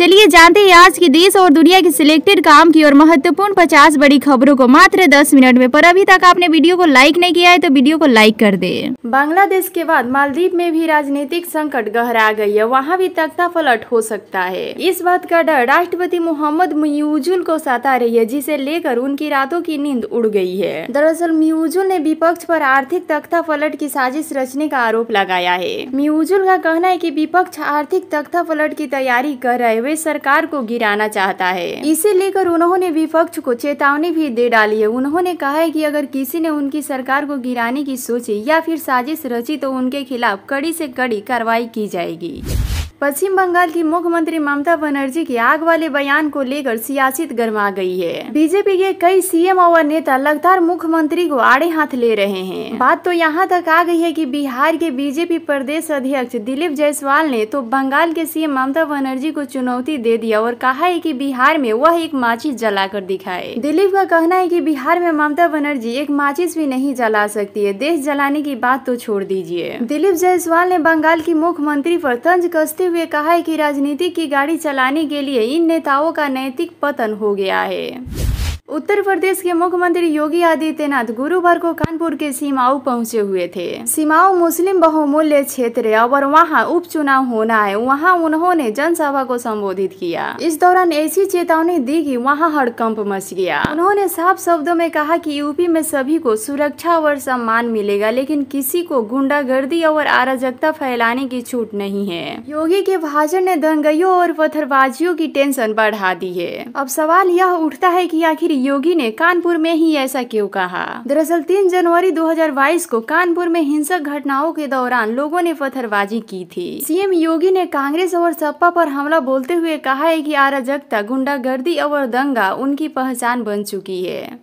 चलिए जानते हैं आज की देश और दुनिया की सिलेक्टेड काम की और महत्वपूर्ण 50 बड़ी खबरों को मात्र 10 मिनट में। पर अभी तक आपने वीडियो को लाइक नहीं किया है तो वीडियो को लाइक कर दे। बांग्लादेश के बाद मालदीव में भी राजनीतिक संकट गहरा गई है, वहाँ भी तख्ता पलट हो सकता है। इस बात का डर राष्ट्रपति मोहम्मद मुइज़ुल को सता रही है, जिसे लेकर उनकी रातों की नींद उड़ गई है। दरअसल मुइज़ुल ने विपक्ष पर आर्थिक तख्ता पलट की साजिश रचने का आरोप लगाया है। मुइज़ुल का कहना है कि विपक्ष आर्थिक तख्ता पलट की तैयारी कर रहे, वे सरकार को गिराना चाहता है। इसे लेकर उन्होंने विपक्ष को चेतावनी भी दे डाली है। उन्होंने कहा है कि अगर किसी ने उनकी सरकार को गिराने की सोची या फिर साजिश रची तो उनके खिलाफ कड़ी से कड़ी कार्रवाई की जाएगी। पश्चिम बंगाल की मुख्यमंत्री ममता बनर्जी के आग वाले बयान को लेकर सियासत गर्मा गई है। बीजेपी के कई सीएम और नेता लगातार मुख्यमंत्री को आड़े हाथ ले रहे हैं। बात तो यहाँ तक आ गई है कि बिहार के बीजेपी प्रदेश अध्यक्ष दिलीप जायसवाल ने तो बंगाल के सीएम ममता बनर्जी को चुनौती दे दिया और कहा है कि बिहार में वह एक माचिस जलाकर दिखाए। दिलीप का कहना है कि बिहार में ममता बनर्जी एक माचिस भी नहीं जला सकती है, देश जलाने की बात तो छोड़ दीजिए। दिलीप जायसवाल ने बंगाल की मुख्यमंत्री पर तंज कसते हुए कहा है कि राजनीति की गाड़ी चलाने के लिए इन नेताओं का नैतिक पतन हो गया है। उत्तर प्रदेश के मुख्यमंत्री योगी आदित्यनाथ गुरुवार को कानपुर के सीमाओं पहुंचे हुए थे। सीमाओं मुस्लिम बहुमूल्य क्षेत्र है और वहां उपचुनाव होना है। वहां उन्होंने जनसभा को संबोधित किया। इस दौरान ऐसी चेतावनी दी कि वहां हड़कंप मच गया। उन्होंने साफ शब्दों में कहा कि यूपी में सभी को सुरक्षा और सम्मान मिलेगा, लेकिन किसी को गुंडागर्दी और अराजकता फैलाने की छूट नहीं है। योगी के भाषण ने दंगइयों और पत्थरबाजियों की टेंशन बढ़ा दी है। अब सवाल यह उठता है कि आखिर योगी ने कानपुर में ही ऐसा क्यों कहा। दरअसल 3 जनवरी 2022 को कानपुर में हिंसक घटनाओं के दौरान लोगों ने पत्थरबाजी की थी। सीएम योगी ने कांग्रेस और सपा पर हमला बोलते हुए कहा है कि अराजकता, गुंडागर्दी और दंगा उनकी पहचान बन चुकी है।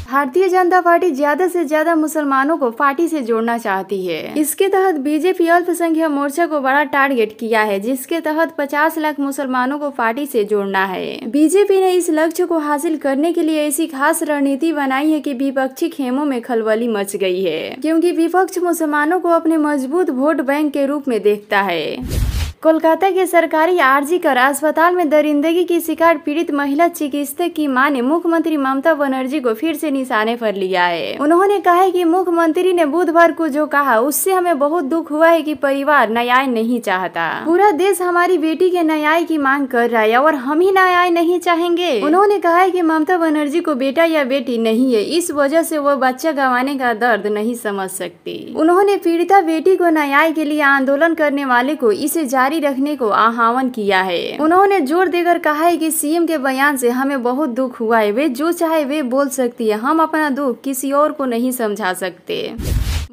भारतीय जनता पार्टी ज्यादा से ज्यादा मुसलमानों को पार्टी से जोड़ना चाहती है। इसके तहत बीजेपी अल्पसंख्यक मोर्चा को बड़ा टारगेट किया है, जिसके तहत 50 लाख मुसलमानों को पार्टी से जोड़ना है। बीजेपी ने इस लक्ष्य को हासिल करने के लिए ऐसी खास रणनीति बनाई है कि विपक्षी खेमों में खलबली मच गई है, क्योंकि विपक्ष मुसलमानों को अपने मजबूत वोट बैंक के रूप में देखता है। कोलकाता के सरकारी आरजीकर अस्पताल में दरिंदगी की शिकार पीड़ित महिला चिकित्सक की मां ने मुख्यमंत्री ममता बनर्जी को फिर से निशाने पर लिया है। उन्होंने कहा है कि मुख्यमंत्री ने बुधवार को जो कहा उससे हमें बहुत दुख हुआ है कि परिवार न्याय नहीं चाहता। पूरा देश हमारी बेटी के न्याय की मांग कर रहा है और हम ही न्याय नहीं चाहेंगे। उन्होंने कहा है कि ममता बनर्जी को बेटा या बेटी नहीं है, इस वजह से वो बच्चा गंवाने का दर्द नहीं समझ सकती। उन्होंने पीड़िता बेटी को न्याय के लिए आंदोलन करने वाले को इसे जारी रखने को आह्वान किया है। उन्होंने जोर देकर कहा है कि सीएम के बयान से हमें बहुत दुख हुआ है। वे जो चाहे वे बोल सकती है, हम अपना दुख किसी और को नहीं समझा सकते।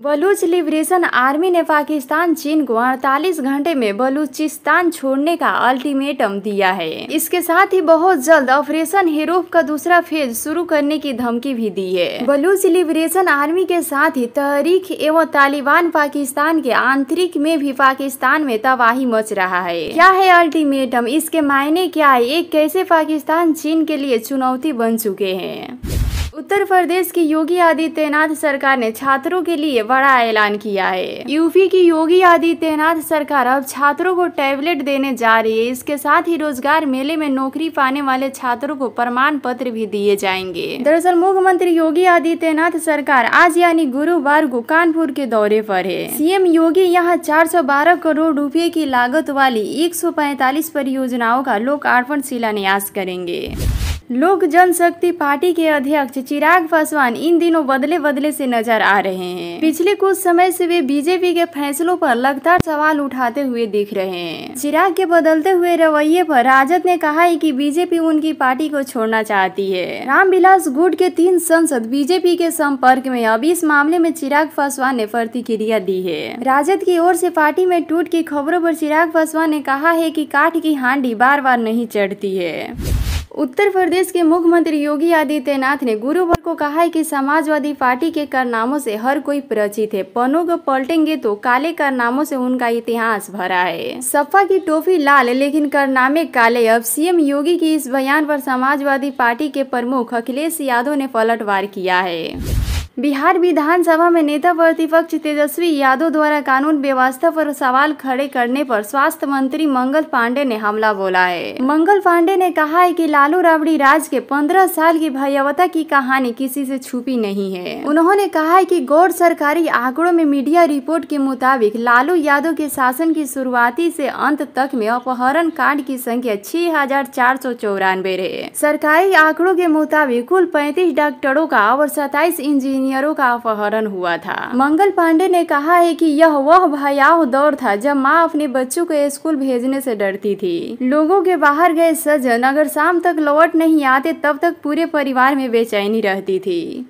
बलूच लिबरेशन आर्मी ने पाकिस्तान चीन को 48 घंटे में बलूचिस्तान छोड़ने का अल्टीमेटम दिया है। इसके साथ ही बहुत जल्द ऑपरेशन हेरोफ का दूसरा फेज शुरू करने की धमकी भी दी है। बलूच लिबरेशन आर्मी के साथ ही तहरीक एवं तालिबान पाकिस्तान के आंतरिक में भी पाकिस्तान में तबाही मच रहा है। क्या है अल्टीमेटम, इसके मायने क्या है, एक कैसे पाकिस्तान चीन के लिए चुनौती बन चुके हैं। उत्तर प्रदेश की योगी आदित्यनाथ सरकार ने छात्रों के लिए बड़ा ऐलान किया है। यूपी की योगी आदित्यनाथ सरकार अब छात्रों को टैबलेट देने जा रही है। इसके साथ ही रोजगार मेले में नौकरी पाने वाले छात्रों को प्रमाण पत्र भी दिए जाएंगे। दरअसल मुख्यमंत्री योगी आदित्यनाथ सरकार आज यानी गुरुवार को कानपुर के दौरे पर है। सीएम योगी यहाँ 412 करोड़ रुपए की लागत वाली 145 परियोजनाओं का लोकार्पण शिलान्यास करेंगे। लोक जनशक्ति पार्टी के अध्यक्ष चिराग पासवान इन दिनों बदले से नजर आ रहे हैं। पिछले कुछ समय से वे बीजेपी के फैसलों पर लगातार सवाल उठाते हुए दिख रहे हैं। चिराग के बदलते हुए रवैये पर राजद ने कहा है कि बीजेपी उनकी पार्टी को छोड़ना चाहती है। रामविलास गुट के 3 सांसद बीजेपी के संपर्क में, अब इस मामले में चिराग पासवान ने प्रतिक्रिया दी है। राजद की ओर से पार्टी में टूट की खबरों पर चिराग पासवान ने कहा है कि काठ की हांडी बार बार नहीं चढ़ती है। उत्तर प्रदेश के मुख्यमंत्री योगी आदित्यनाथ ने गुरुवार को कहा है कि समाजवादी पार्टी के कारनामों से हर कोई परिचित है। पन्नों को पलटेंगे तो काले कारनामों से उनका इतिहास भरा है। सपा की टोपी लाल लेकिन कारनामे काले। अब सीएम योगी की इस बयान पर समाजवादी पार्टी के प्रमुख अखिलेश यादव ने पलटवार किया है। बिहार विधानसभा में नेता प्रतिपक्ष तेजस्वी यादव द्वारा कानून व्यवस्था पर सवाल खड़े करने पर स्वास्थ्य मंत्री मंगल पांडे ने हमला बोला है। मंगल पांडे ने कहा है कि लालू राबड़ी राज के 15 साल की भयावता की कहानी किसी से छुपी नहीं है। उन्होंने कहा है कि गैर सरकारी आंकड़ों में मीडिया रिपोर्ट के मुताबिक लालू यादव के शासन की शुरुआती से अंत तक में अपहरण कांड की संख्या 6494 रहे। सरकारी आंकड़ों के मुताबिक कुल 35 डॉक्टरों का और 27 इंजीनियरों का अपहरण हुआ था। मंगल पांडे ने कहा है कि यह वह भयावह दौर था जब मां अपने बच्चों को स्कूल भेजने से डरती थी। लोगों के बाहर गए सज्जन अगर शाम तक लौट नहीं आते तब तक पूरे परिवार में बेचैनी रहती थी।